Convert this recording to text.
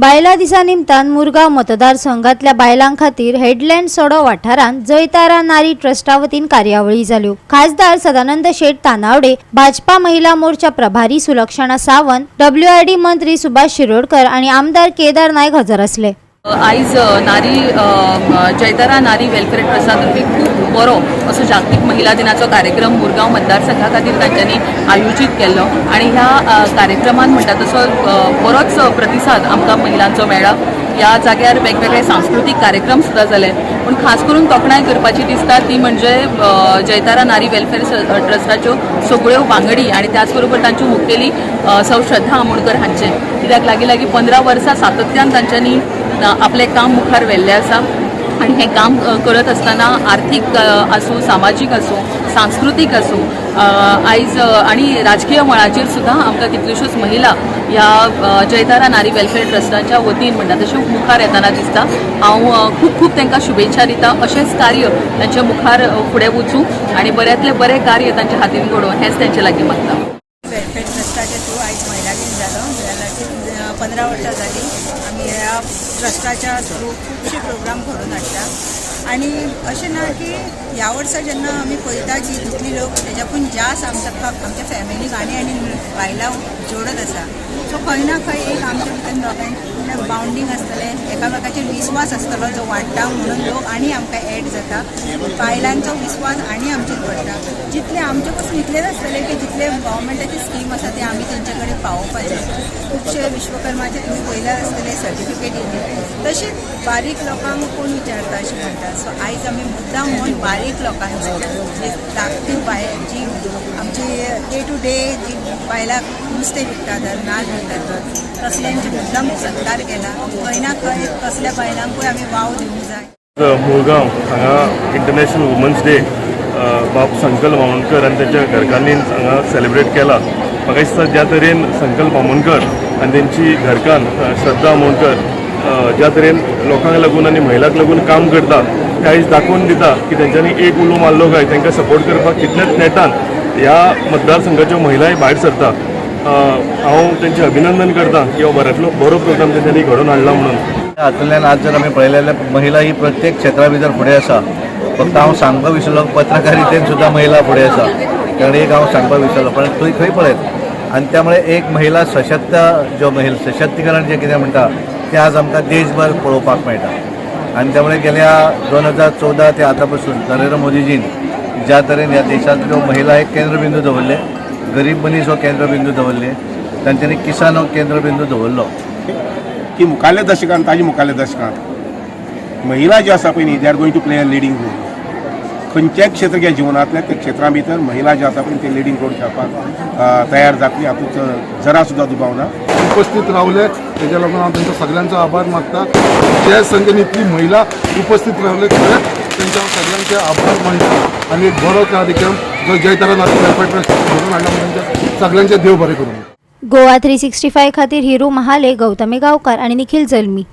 बायला दिसा निमतान मुरगांव मतदारसंघातल्या बायलां खातीर हेडलँड सडो वाठारांत जयतारा नारी ट्रस्टा वतीन कार्यावळी जाल्यो। खासदार सदानंद शेट तानावडे, भाजपा महिला मोर्चा प्रभारी सुलक्षणा सावंत, WRD मंत्री सुभाष शिरोडकर आणि आमदार केदार नायक हजर असले। आयज नारी जयतारा नारी वेलफेअर ट्रस्टातर्फे खूप बरो असो जागतीक महिला दिनाचो कार्यक्रम मुरगांव मतदारसंघा खातीर तांच्यांनी आयोजीत केल्लो आणि ह्या कार्यक्रमान म्हणटा तसो बरोच प्रतिसाद आमकां महिलांचो मेळ्ळा। ह्या जाग्यार वेगवेगळे सांस्कृतिक कार्यक्रम सुद्दां जाले, पूण खास करून तोखणाय करपाची दिसता ती म्हणजे जयतारा नारी वेलफेअर ट्रस्टाच्यो सगळ्यो वांगडी आणि त्याच बरोबर तांच्यो मुखेली सौ श्रद्धा आमोणकर हांचे, कित्याक लागीं 15 वर्सां सातत्यान तांच्यांनी आपले काम मुखार व्हेल्लें आसा आणि हे काम करत असताना आर्थिक आसूं, सामाजीक आसूं, सांस्कृतिक आसूं, आयज आणि राजकीय मळाचेर सुद्दां आमकां कितल्योश्योच महिला ह्या जयतारा नारी वेलफेअर ट्रस्टाच्या वतीन म्हणटा तशें मुखार येताना दिसता। हांव खूब खूब तांकां शुभेच्छा दिता। अशेंच कार्य तांचे मुखार फुडें वचूं आणि बऱ्यांतलें बरें कार्य तांच्या हातीन घडोवन हेंच तांचे लागीं मागता। वेलफेअर ट्रस्टाचे थ्रू आयज महिला दिन जालो। 15 वर्सां जाली आमी ह्या ट्रस्टाच्या थ्रू खुबशे प्रोग्राम घडोवन हाडटा आणि अशें ना की ह्या वर्सा जेन्ना आमी पळयता की तितली लोक तेज्याकून जास्त आमच्या फॅमिलीक आनी बायलां जोडत आसा। सो खंय ना खंय एक आमच्या भितर दोगांयचें बाउंडींग आसतलें, एकामेकाचेर विस्वास आसतलो जो वाडटा म्हणून लोक आनी आमकां एड जाता, बायलांचो विस्वास आनी आमचेर पडटा। जितले आमचे पासून इतलेच आसतले की जितले गव्हर्मेंटाची स्कीम आसा ते आमी तेंचे कडेन पावोवपाचे। खुबशे विश्वकर्माचे तुमी पळयल्यार आसतले सर्टिफिकेट येयले, तशेंच बारीक लोकांक कोण विचारता अशें म्हणटा। सो आयज आमी मुद्दाम म्हणून बारीक लोकांचो जे धाकटी जी आमची डे टू डे जी बायलां नुस्तें विकतात, नाच विकतात, तसल्यांचे मुद्दाम सत्कार केला। खंय ना खंय तसल्या बायलांकूय आमी वाव दिवंक जाय। मुरगांव हांगा इंटरनॅशनल वुमन्स डे बाब संकल्प बामणकर आनी तेंच्या घरकान्नीन हांगा सेलिब्रेट केला। म्हाका दिसता ज्या तरेन संकल्प बामणकर आनी तेंची घरकान्न श्रद्धा आमोणकर ज्या तरेन लोकांक लागून आनी महिलांक लागून काम करता ते आयज दाखोवन दिता की तेंच्यांनी एक उलो मारलो काय तांकां सपोर्ट करपाक कितल्याच नेटान ह्या मतदारसंघाच्यो महिलाय भायर सरता। हांव तेंचें अभिनंदन करता की हो बऱ्यांतलो बरो प्रोग्राम तेंच्यांनी घडोवन हाडला म्हणून। हातूंतल्यान आज जर आमी पळयलें महिला ही प्रत्येक क्षेत्रा भितर फुडें आसा। फक्त हांव सांगपाक विसरलो पत्रकारितेन सुद्दां महिला फुडें आसा, कारण एक हांव सांगपाक विसरलो, पण तुवें खंय पळयत आनी त्यामुळे एक महिला सशक्त सशक्तीकरण जे कितें म्हणटा तें आज आमकां देशभर पळोवपाक मेळटा। आनी त्यामुळे गेल्या 2014 ते आतां पासून नरेंद्र मोदीजीन ज्या तरेन ह्या देशांतल्यो महिला एक केंद्रबिंदू दवरले, गरीब मनीस हो केंद्रबिंदू दवरले, तांच्यांनी किसान हो केंद्रबिंदू दवरलो की मुखारल्या दशकांत ताजे मुखारल्या दशकांत महिला ज्यो आसा पळय न्ही they are going to play a leading role. खंयच्याय क्षेत्र घ्या जिवनांतल्या त्या क्षेत्रा भितर महिला ज्यो आसा पळय ते लिडींग रोल खेळपाक तयार जातली, हातूंत जरा सुद्दां दुबाव ना। उपस्थित रावले त्याच्या लागून हांव तांचो सगळ्यांचो आभार मागता। जे संख्येन इतली महिला उपस्थित रावले खरेंच तांच्या सगळ्यांचे आभार मानता आणि एक बरो कार्यक्रम जो जयतारा नारी वेलफेअर ट्रस्ट घडोवन हाडला म्हणून सगळ्यांचे देव बरें करूं। गोवा 365 खातीर हिरू महाले, गौतमी गांवकार आणि निखिल जल्मी।